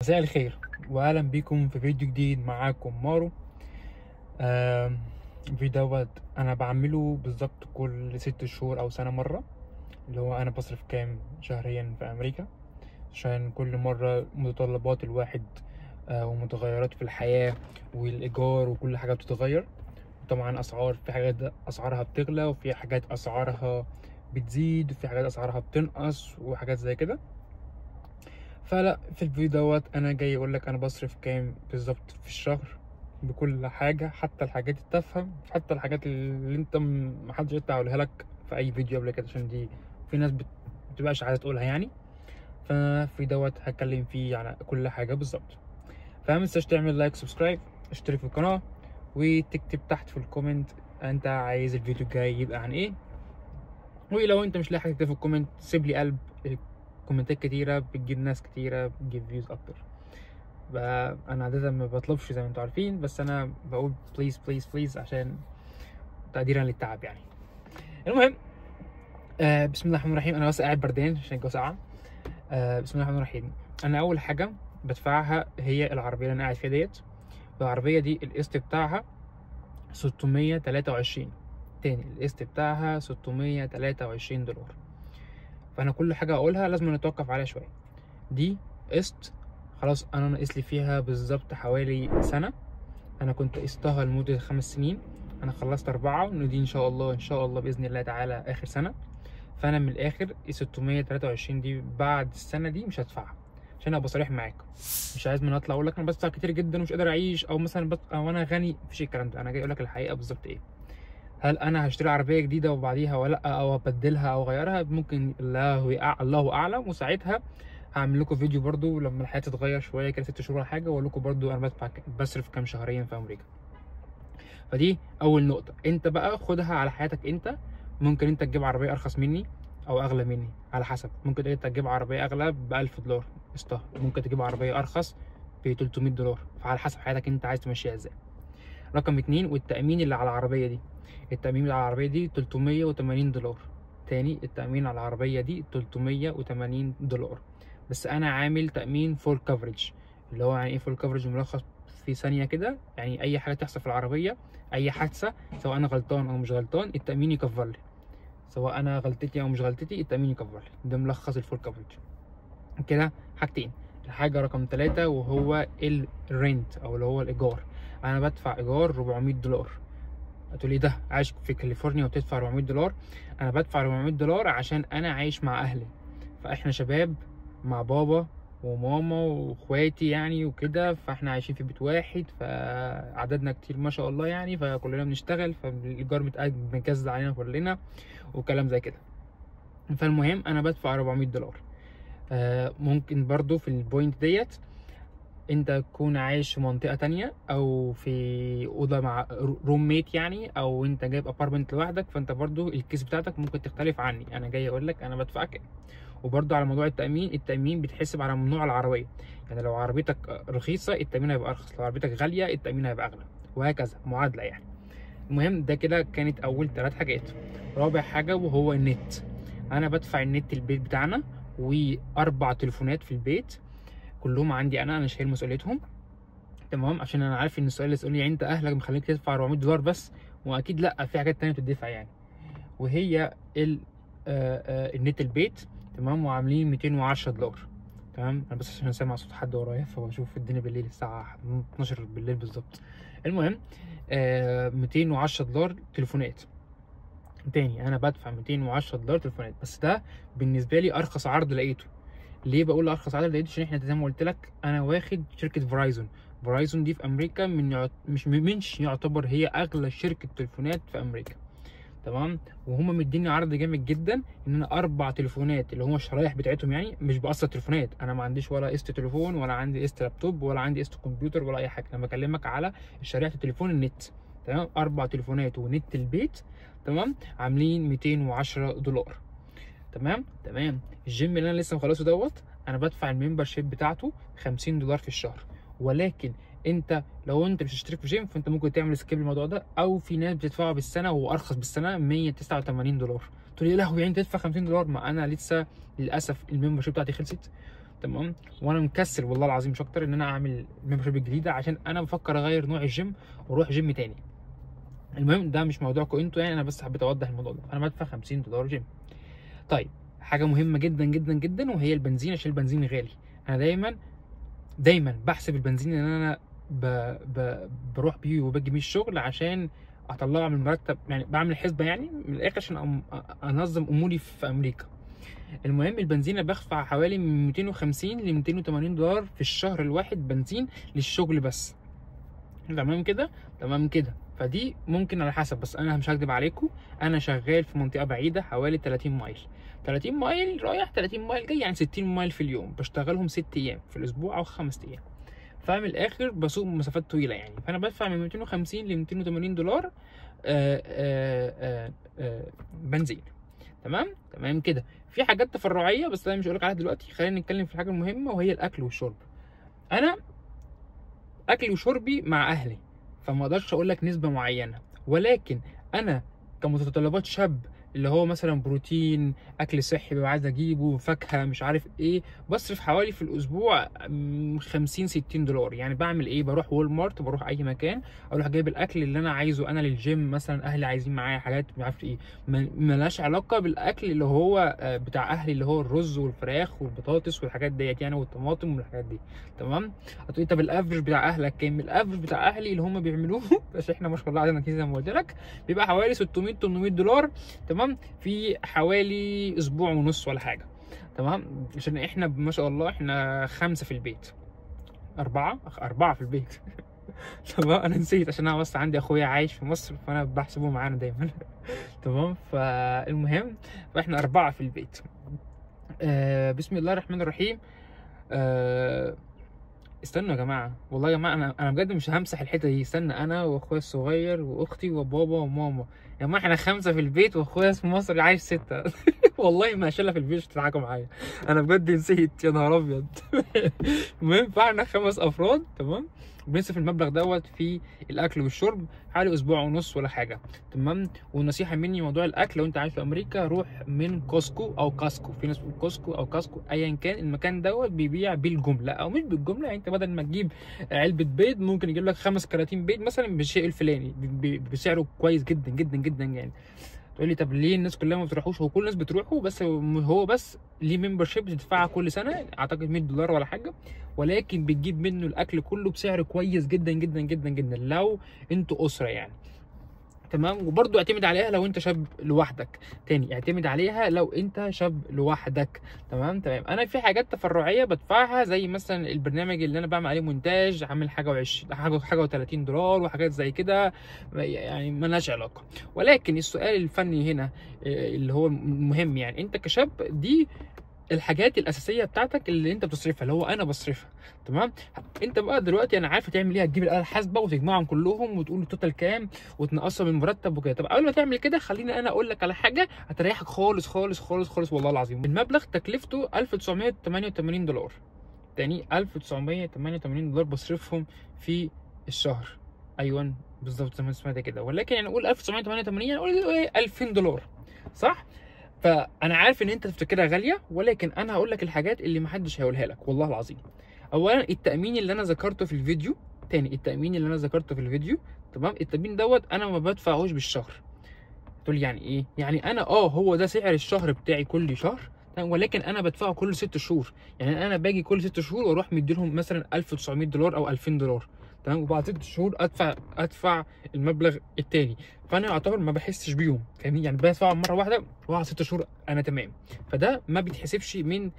مساء الخير واهلا بيكم في فيديو جديد. معاكم مارو. الفيديو دوت انا بعمله بالظبط كل 6 شهور او سنه مره، اللي هو انا بصرف كام شهريا في امريكا، عشان كل مره متطلبات الواحد ومتغيرات في الحياه والايجار وكل حاجه بتتغير. طبعا في حاجات اسعارها بتغلى، وفي حاجات اسعارها بتزيد، وفي حاجات اسعارها بتنقص وحاجات زي كده. فلا، في الفيديو دوت انا جاي اقول لك انا بصرف كام بالظبط في الشهر بكل حاجه، حتى الحاجات التافهه، حتى الحاجات اللي انت محدش يقدر يقولها لك في اي فيديو قبل كده، عشان دي في ناس بتبقاش عايزه تقولها يعني. ففي دوت هتكلم فيه على كل حاجه بالظبط. فمتنساش تعمل لايك، سبسكرايب، اشترك في القناه، وتكتب تحت في الكومنت انت عايز الفيديو الجاي يبقى عن ايه. ولو انت مش لاقي حاجه تكتب في الكومنت سيب لي قلب، كومنتات كتيره بتجيب ناس كتيره بتجيب فيوز اكتر. بقى انا عاده ما بطلبش زي ما انتوا عارفين، بس انا بقول بليز بليز بليز عشان تقديرا للتعب يعني. المهم، بسم الله الرحمن الرحيم. انا بس قاعد بردان عشان الجو ساقعه. بسم الله الرحمن الرحيم. انا اول حاجه بدفعها هي العربيه اللي انا قاعد فيها ديت. العربيه دي القسط بتاعها 623. تاني، القسط بتاعها 623 دولار. فانا كل حاجه اقولها لازم نتوقف عليها شويه. دي قسط خلاص، انا ناقص لي فيها بالظبط حوالي سنه. انا كنت قسطها لمده 5 سنين، انا خلصت 4، ودي ان شاء الله ان شاء الله باذن الله تعالى اخر سنه. فانا من الاخر 623 دي بعد السنه دي مش هدفعها، عشان ابقى صريح معاك. مش عايز من اطلع اقول لك انا بدفع كتير جدا ومش قادر اعيش، او مثلا او انا غني. مفيش الكلام ده، انا جاي اقول لك الحقيقه بالظبط ايه. هل انا هشتري عربيه جديده وبعديها ولا لا، او ابدلها او اغيرها؟ ممكن الله اعلم. وساعتها هعمل لكم فيديو برضو لما الحياه تتغير شويه كده 6 شهور ولا حاجه، واقول لكم برضو انا بصرف كام شهريا في امريكا. فدي اول نقطه. انت بقى خدها على حياتك انت. ممكن انت تجيب عربيه ارخص مني او اغلى مني على حسب. ممكن انت تجيب عربيه اغلى ب 1000 دولار قسطها، ممكن تجيب عربيه ارخص ب 300 دولار. فعلى حسب حياتك انت عايز تمشيها ازاي. رقم 2، والتأمين اللي على العربية دي. التأمين اللي على العربية دي 380 دولار. تاني، التأمين على العربية دي 380 دولار. بس أنا عامل تأمين فول كفرج. اللي هو يعني إيه فول كفرج؟ ملخص في ثانية كده، يعني أي حاجة تحصل في العربية، أي حادثة، سواء أنا غلطان أو مش غلطان التأمين يكفر لي. سواء أنا غلطتي أو مش غلطتي التأمين يكفر لي. ده ملخص الفول كفرج كده. حاجتين. الحاجة رقم 3 وهو الرنت أو اللي هو الإيجار. أنا بدفع إيجار 400 دولار. هتقولي ده عايش في كاليفورنيا وبتدفع 400 دولار؟ أنا بدفع 400 دولار عشان أنا عايش مع أهلي. فإحنا شباب مع بابا وماما واخواتي يعني وكده، فاحنا عايشين في بيت واحد، فعددنا كتير ما شاء الله يعني، فكلنا بنشتغل، فالايجار متجزع علينا كلنا وكلام زي كده. فالمهم انا بدفع 400 دولار. ممكن برضو في البوينت ديت انت تكون عايش في منطقة تانية او في اوضة مع روم ميت يعني، او انت جايب ابارتمنت لوحدك، فانت برضو الكيس بتاعتك ممكن تختلف عني. انا جاي اقول لك انا بدفع كام. وبرضو على موضوع التأمين بيتحسب على نوع العربية. يعني لو عربيتك رخيصة التأمين هيبقى ارخص، لو عربيتك غالية التأمين هيبقى اغلى، وهكذا معادلة يعني. المهم ده كده كانت اول 3 حاجات. رابع حاجة وهو النت. انا بدفع النت البيت بتاعنا، و4 تليفونات في البيت كلهم عندي، انا شايل مسؤوليتهم. تمام، عشان انا عارف ان السؤال اللي يسألني يعني انت اهلك مخليك تدفع 400 دولار بس، واكيد لا، في حاجات تانية بتدفع يعني. وهي النت البيت. تمام، وعاملين 210 دولار. تمام، انا بس عشان سامع صوت حد ورايا فبشوف الدنيا بالليل الساعه 12 بالليل بالظبط. المهم 210 دولار تليفونات. تاني، انا بدفع 210 دولار تليفونات بس. ده بالنسبه لي ارخص عرض لقيته. ليه بقول ارخص عرض لقيته؟ عشان احنا زي ما قلت لك انا واخد شركه فرايزون. فرايزون دي في امريكا مش يعتبر هي اغلى شركه تليفونات في امريكا. تمام، وهم مديني عرض جامد جدا ان انا 4 تليفونات اللي هم الشرايح بتاعتهم يعني، مش بقسط تليفونات. انا ما عنديش ولا قسط تليفون، ولا عندي قسط لابتوب، ولا عندي قسط كمبيوتر، ولا اي حاجه. انا بكلمك على شريحه التليفون النت. تمام، 4 تليفونات ونت البيت. تمام، عاملين 210 دولار. تمام. الجيم اللي انا لسه مخلصه دوت، انا بدفع الممبر شيب بتاعته 50 دولار في الشهر. ولكن انت لو انت مش هتشترك في جيم فانت ممكن تعمل سكيب الموضوع ده، او في ناس بتدفعه بالسنه وهو ارخص بالسنه 189 دولار. تقول لي يا لهوي يعني تدفع 50 دولار؟ ما انا لسه للاسف الممبر شيب بتاعتي خلصت. تمام. وانا مكسل والله العظيم مش اكتر ان انا اعمل ممبرشيب جديده، عشان انا بفكر اغير نوع الجيم واروح جيم تاني. المهم ده مش موضوعكم انتوا يعني، انا بس حبيت اوضح الموضوع ده. انا بدفع $50 جيم. طيب حاجه مهمه جدا جدا جدا وهي البنزين، عشان البنزين غالي. انا دايما بحسب البنزين ان انا بروح بيه وباجي بيه الشغل عشان اطلعه من المرتب، يعني بعمل حسبه يعني من الاخر عشان انظم اموري في امريكا. المهم البنزين انا بدفع حوالي من 250 ل $280 في الشهر الواحد بنزين للشغل بس. تمام كده، تمام كده. فدي ممكن على حسب، بس انا مش هكدب عليكم، انا شغال في منطقه بعيده حوالي 30 مايل. 30 مايل رايح 30 مايل جاي، يعني 60 مايل في اليوم، بشتغلهم 6 ايام في الاسبوع او 5 ايام. فمن الاخر بسوق مسافات طويله يعني، فانا بدفع من 250 ل $280 بنزين. تمام كده. في حاجات تفرعيه بس انا مش هقولك عليها دلوقتي، خلينا نتكلم في الحاجه المهمه وهي الاكل والشرب. انا اكلي وشربي مع اهلي، فما اقدرش اقول لك نسبه معينه، ولكن انا كمتطلبات شاب اللي هو مثلا بروتين، اكل صحي ببقى عايز اجيبه، فاكهه، مش عارف ايه، بصرف حوالي في الاسبوع 50 $60. يعني بعمل ايه؟ بروح وول مارت، بروح اي مكان، اروح جايب الاكل اللي انا عايزه انا للجيم. مثلا اهلي عايزين معايا حاجات مش عارف ايه، ملهاش علاقه بالاكل اللي هو بتاع اهلي، اللي هو الرز والفراخ والبطاطس والحاجات ديت يعني، والطماطم والحاجات دي. تمام. هتقولي طب الافرج بتاع اهلك كام؟ الافرج بتاع اهلي اللي هم بيعملوه بس احنا ما شاء الله علينا كده زي ما قلت لك، بيبقى حوالي 600 $800. تمام. في حوالي اسبوع ونص ولا حاجه. تمام. عشان احنا ما شاء الله احنا 5 في البيت، 4 في البيت تمام. انا نسيت عشان انا بس عندي اخويا عايش في مصر، فانا بحسبه معانا دايما تمام. فالمهم فاحنا 4 في البيت. بسم الله الرحمن الرحيم. استنوا يا جماعه، والله يا جماعه انا بجد مش همسح الحته دي. استنى، انا واخويا الصغير واختي وبابا وماما. يا جماعه احنا 5 في البيت، واخويا في مصر عايش 6 والله ما هشيلها في البيت تضحكوا معايا، انا بجد نسيت، يا نهار ابيض المهم فاحنا 5 افراد. تمام. بنصرف المبلغ دوت في الاكل والشرب حوالي اسبوع ونص ولا حاجه. تمام. والنصيحه مني موضوع الاكل، لو انت عايش في امريكا روح من كوسكو او كاسكو، في ناس بتقول كوسكو او كاسكو، ايا كان المكان دوت بيبيع بالجمله او مش بالجمله. يعني انت بدل ما تجيب علبه بيض ممكن يجيب لك 5 كراتين بيض مثلا بالشيء الفلاني بسعره كويس جدا جدا جدا يعني. تقول لي طب ليه الناس كلها ما بتروحوش؟ هو كل الناس بتروحوا، بس هو بس ليه ممبرشيب بتدفعها كل سنه، اعتقد $100 ولا حاجه، ولكن بتجيب منه الاكل كله بسعر كويس جدا جدا جدا جدا لو انتوا اسره يعني. تمام. وبرضه اعتمد عليها لو انت شاب لوحدك، تاني اعتمد عليها لو انت شاب لوحدك. تمام. انا في حاجات تفرعيه بدفعها، زي مثلا البرنامج اللي انا بعمل عليه مونتاج، عامل حاجه حاجه $30 وحاجات زي كده يعني مالهاش علاقه. ولكن السؤال الفني هنا اللي هو المهم، يعني انت كشاب دي الحاجات الاساسيه بتاعتك اللي انت بتصرفها، اللي هو انا بصرفها. تمام. انت بقى دلوقتي انا عارف هتعمل ايه، هتجيب الاله الحاسبه وتجمعهم كلهم وتقول التوتال كام وتنقصهم من المرتب وكده. طب قبل ما تعمل كده خليني انا اقول لك على حاجه هتريحك خالص خالص خالص خالص والله العظيم. المبلغ تكلفته $1988. تاني $1988 بصرفهم في الشهر. ايوه بالظبط زي ما سمعت كده، ولكن يعني نقول 1988 نقول ايه $2000 صح؟ فانا عارف ان انت تفتكرها غاليه، ولكن انا هقول لك الحاجات اللي محدش هيقولها لك والله العظيم. اولا التامين اللي انا ذكرته في الفيديو، تاني التامين اللي انا ذكرته في الفيديو. تمام. التامين دوت انا ما بدفعهوش بالشهر. تقول يعني ايه؟ يعني انا هو ده سعر الشهر بتاعي كل شهر، ولكن انا بدفعه كل 6 شهور. يعني انا باجي كل 6 شهور واروح مديلهم مثلا $1900 او $2000. تمام. وبعد 6 شهور ادفع المبلغ التاني، فانا يعتبر ما بحسش بيهم، فاهمني؟ يعني بدفع مره واحده وبعد 6 شهور انا تمام. فده ما بيتحسبش من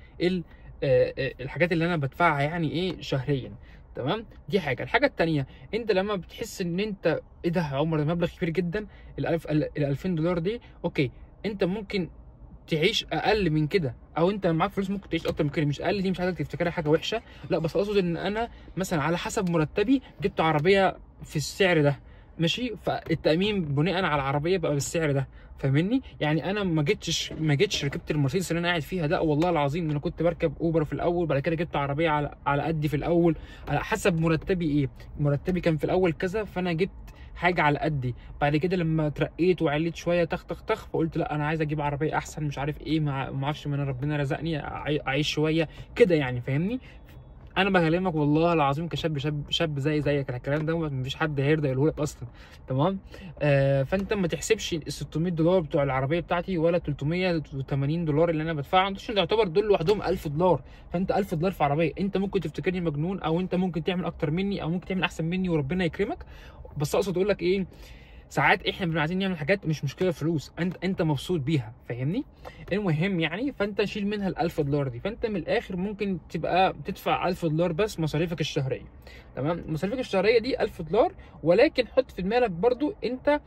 الحاجات اللي انا بدفعها يعني ايه شهريا. تمام. دي حاجه. الحاجه الثانيه، انت لما بتحس ان انت ايه ده يا عمر، ده مبلغ كبير جدا، ال $2000 دي اوكي، انت ممكن تعيش اقل من كده، او انت معاك فلوس ممكن تعيش اكتر من كده. مش اقل دي مش عايزك تفتكرها حاجه وحشه، لا، بس اقصد ان انا مثلا على حسب مرتبي جبت عربيه في السعر ده، ماشي، فالتامين بناء على العربيه بقى بالسعر ده، فاهمني؟ يعني انا ما جيتش ركبت المرسيدس اللي انا قاعد فيها ده، والله العظيم انا كنت بركب اوبر في الاول، بعد كده جبت عربيه على قدي في الاول، على حسب مرتبي ايه. مرتبي كان في الاول كذا، فانا جبت حاجه على قدي. بعد كده لما اترقيت وعليت شويه تخ تخ تخ، فقلت لا انا عايز اجيب عربيه احسن، مش عارف ايه، ما اعرفش، من ربنا رزقني اعيش شويه كده يعني، فاهمني؟ انا بكلمك والله العظيم كشاب، شاب زيك، الكلام ده مفيش حد هيرضى يقوله لك اصلا، تمام؟ فانت ما تحسبش ال $600 بتوع العربيه بتاعتي ولا $380 اللي انا بدفعهم، عشان يعتبر دول لوحدهم $1000. فانت $1000 في عربيه، انت ممكن تفتكرني مجنون، او انت ممكن تعمل اكتر مني، او ممكن تعمل احسن مني وربنا يكرمك. بس اقصد اقول لك ايه، ساعات احنا بنبقى عايزين نعمل حاجات مش مشكله فلوس، انت مبسوط بيها، فاهمني؟ المهم يعني، فانت شيل منها $1000 دي، فانت من الاخر ممكن تبقى تدفع $1000 بس مصاريفك الشهريه، تمام؟ مصاريفك الشهريه دي $1000، ولكن حط في دماغك برضو انت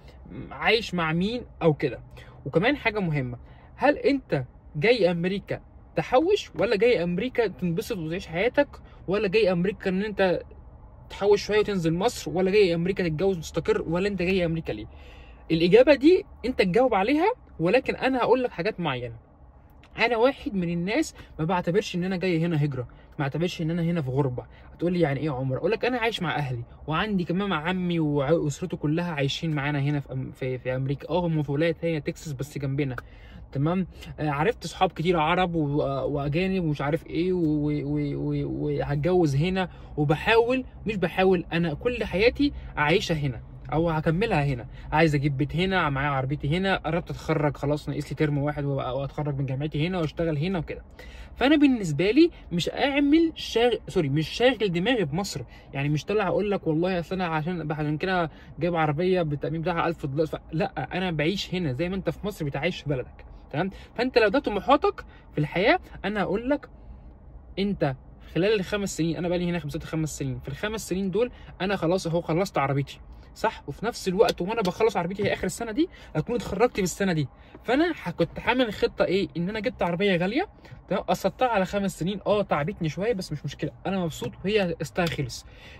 عايش مع مين او كده. وكمان حاجه مهمه، هل انت جاي امريكا تحوش، ولا جاي امريكا تنبسط وتعيش حياتك، ولا جاي امريكا ان انت تحوش شويه وتنزل مصر، ولا جاي امريكا تتجوز وتستقر، ولا انت جاي امريكا ليه؟ الاجابه دي انت تجاوب عليها، ولكن انا هقول لك حاجات معينه. انا واحد من الناس ما بعتبرش ان انا جاي هنا هجره، ما بعتبرش ان انا هنا في غربه. هتقول لي يعني ايه يا عمر؟ اقول لك انا عايش مع اهلي، وعندي كمان مع عمي واسرته كلها عايشين معانا هنا في امريكا. هم في ولايه هي تكساس بس جنبنا، تمام؟ عرفت صحاب كتير عرب واجانب ومش عارف ايه، وهتجوز هنا، وبحاول، مش بحاول، انا كل حياتي اعيشها هنا او هكملها هنا. عايز اجيب بيت هنا، معايا عربيتي هنا، قربت اتخرج خلاص، ناقص لي ترم واحد واتخرج من جامعتي هنا واشتغل هنا وكده. فانا بالنسبه لي مش اعمل مش شاغل دماغي بمصر. يعني مش طالع اقول لك والله اصل انا عشان كده جايب عربيه بالتامين بتاعها $1000، لا، انا بعيش هنا زي ما انت في مصر بتعيش في بلدك، تمام؟ فانت لو ده طموحاتك في الحياه، انا هقول لك انت خلال ال5 سنين، انا بقالي هنا 5 سنين، في ال5 سنين دول انا خلاص اهو خلصت عربيتي، صح؟ وفي نفس الوقت وانا بخلص عربيتي هي اخر السنه دي اكون اتخرجت بالسنه دي. فانا كنت عامل خطه ايه، ان انا جبت عربيه غاليه، تمام؟ قسطتها على 5 سنين، تعبتني شويه بس مش مشكله، انا مبسوط وهي قسطها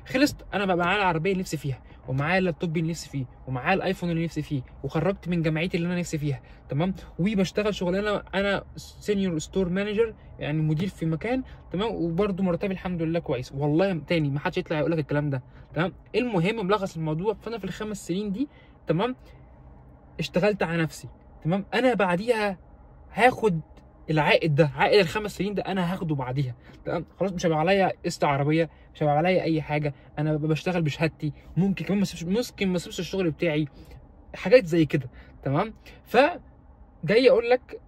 خلصت. انا بقى معايا العربيه اللي نفسي فيها، ومعايا اللابتوب اللي نفسي فيه، ومعايا الايفون اللي نفسي فيه، وخرجت من جامعتي اللي انا نفسي فيها، تمام؟ وبشتغل شغلانه انا سينيور ستور مانجر، يعني مدير في مكان، تمام؟ وبرده مرتبي الحمد لله كويس، والله تاني ما حدش يطلع يقول لك الكلام ده، تمام؟ المهم ملخص الموضوع، فانا في ال5 سنين دي، تمام، اشتغلت على نفسي، تمام؟ انا بعديها هاخد العائد ده، عائد ال5 سنين ده انا هاخده بعديها، تمام؟ خلاص مش هيبقى عليا قسط عربيه، مش هيبقى عليا اي حاجه، انا بشتغل بشهادتي، ممكن كمان ما اسيبش الشغل بتاعي، حاجات زي كده، تمام؟ فجاي اقول لك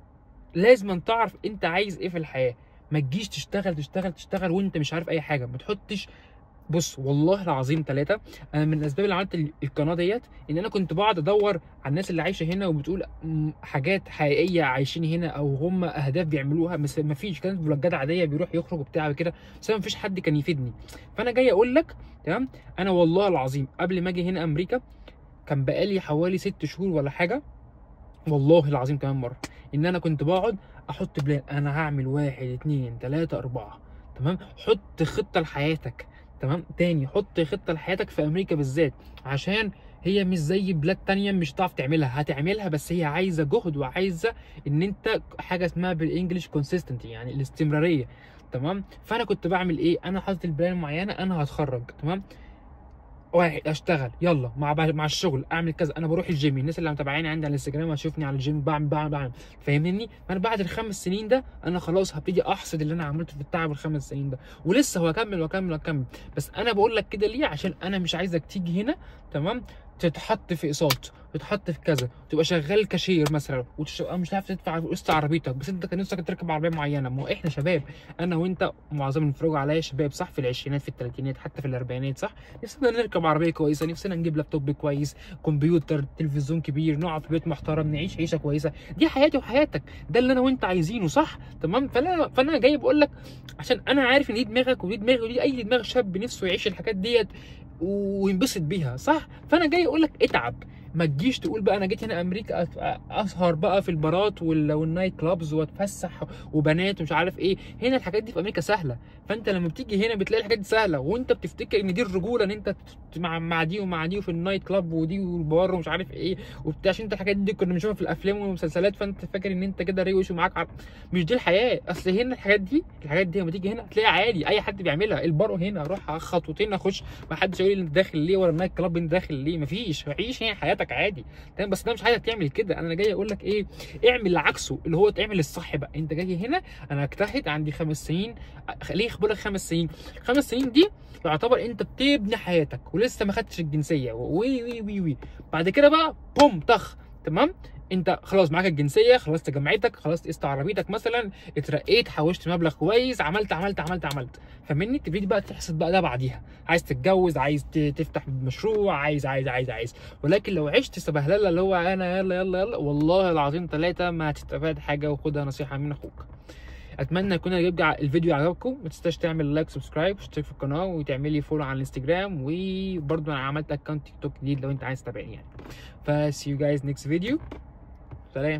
لازم تعرف انت عايز ايه في الحياه. ما تجيش تشتغل وانت مش عارف اي حاجه، ما تحطش. بص والله العظيم 3، انا من الاسباب اللي عملت القناه ديت ان انا كنت بقعد ادور على الناس اللي عايشه هنا وبتقول حاجات حقيقيه عايشين هنا، او هم اهداف بيعملوها، بس ما فيش، كانت فلوجات عاديه بيروح يخرج وبتاع كده، بس ما فيش حد كان يفيدني. فانا جاي اقول لك، تمام؟ انا والله العظيم قبل ما اجي هنا امريكا كان بقالي حوالي 6 شهور ولا حاجه، والله العظيم كمان مره، ان انا كنت بقعد احط بلان، انا هعمل 1 2 3 4، تمام؟ حط خطه لحياتك، تمام؟ تاني، حط خطه لحياتك في امريكا بالذات، عشان هي مش زي بلاد تانية مش هتعرف تعملها، هتعملها بس هي عايزه جهد، وعايزه ان انت حاجه اسمها بالانجلش كونسيستنت، يعني الاستمراريه، تمام؟ فانا كنت بعمل ايه، انا حاطط البلان معينه، انا هتخرج، تمام؟ واحد اشتغل، يلا مع الشغل اعمل كذا، انا بروح الجيم، الناس اللي متابعيني عندي على الانستجرام هتشوفني على الجيم بعمل، فاهمني؟ فانا بعد ال5 سنين ده انا خلاص هبتدي احصد اللي انا عملته في التعب ال5 سنين ده، ولسه هكمل. بس انا بقول لك كده ليه؟ عشان انا مش عايزك تيجي هنا، تمام، تتحط في اقساط، تتحط في كذا، تبقى شغال كاشير مثلا، مش هتعرف تدفع قسط عربيتك، بس انت كان نفسك تركب عربيه معينه. ما هو احنا شباب، انا وانت معظم اللي بيتفرجوا عليا شباب، صح؟ في العشرينات، في الثلاثينات، حتى في الاربعينات، صح؟ نفسنا نركب عربيه كويسه، نفسنا نجيب لابتوب كويس، كمبيوتر، تلفزيون كبير، نقعد في بيت محترم، نعيش عيشه كويسه. دي حياتي وحياتك، ده اللي انا وانت عايزينه، صح؟ تمام؟ فانا جاي بقول لك عشان انا عارف ان دي دماغك ودي دماغي ودي اي دماغ شاب نفسه يعيش الحاجات ديت وينبسط بيها، صح؟ فانا جاي اقول لك اتعب، ما تجيش تقول بقى انا جيت هنا امريكا اسهر بقى في البارات والنايت كلابز واتفسح وبنات ومش عارف ايه. هنا الحاجات دي في امريكا سهله، فانت لما بتيجي هنا بتلاقي الحاجات دي سهله، وانت بتفتكر ان دي الرجوله ان انت مع دي ومع دي وفي النايت كلاب ودي والبار ومش عارف ايه وبتاع، عشان انت الحاجات دي كنا بنشوفها في الافلام والمسلسلات، فانت فاكر ان انت كده روش ومعاك مش دي الحياه. اصل هنا الحاجات دي لما تيجي هنا تلاقيها عادي، اي حد بيعملها. البار هنا اروح خطوتين اخش، ما حدش يقول لي انت داخل ليه ولا النايت كلاب انت داخل ليه، مفيش. عيش هنا حياتك عادي تمام. بس ده مش عايزك تعمل كده، انا جاي اقول لك ايه، اعمل عكسه اللي هو تعمل الصح بقى. انت جاي هنا انا اجتهد عندي 5 سنين، ليه بقول لك 5 سنين؟ 5 سنين دي يعتبر انت بتبني حياتك ولسه ما خدتش الجنسيه وي وي وي وي. بعد كده بقى بوم طخ تمام، انت خلاص معاك الجنسيه، خلصت جامعتك، خلاص قست عربيتك مثلا، اترقيت، حوشت مبلغ كويس، عملت فمني تبتدي بقى تحسب بقى ده بعديها. عايز تتجوز، عايز تفتح مشروع، عايز. ولكن لو عشت سبهلله اللي هو انا يلا والله العظيم 3 ما هتستفاد حاجه. وخدها نصيحه من اخوك. اتمنى يكون الفيديو عجبكم. ما تنساش تعمل لايك سبسكرايب واشترك في القناه وتعملي فولو على الانستجرام، وبرده انا عملت اكونت تيك توك جديد لو انت عايز تتابعني يعني. ف see you guys next video. سلام.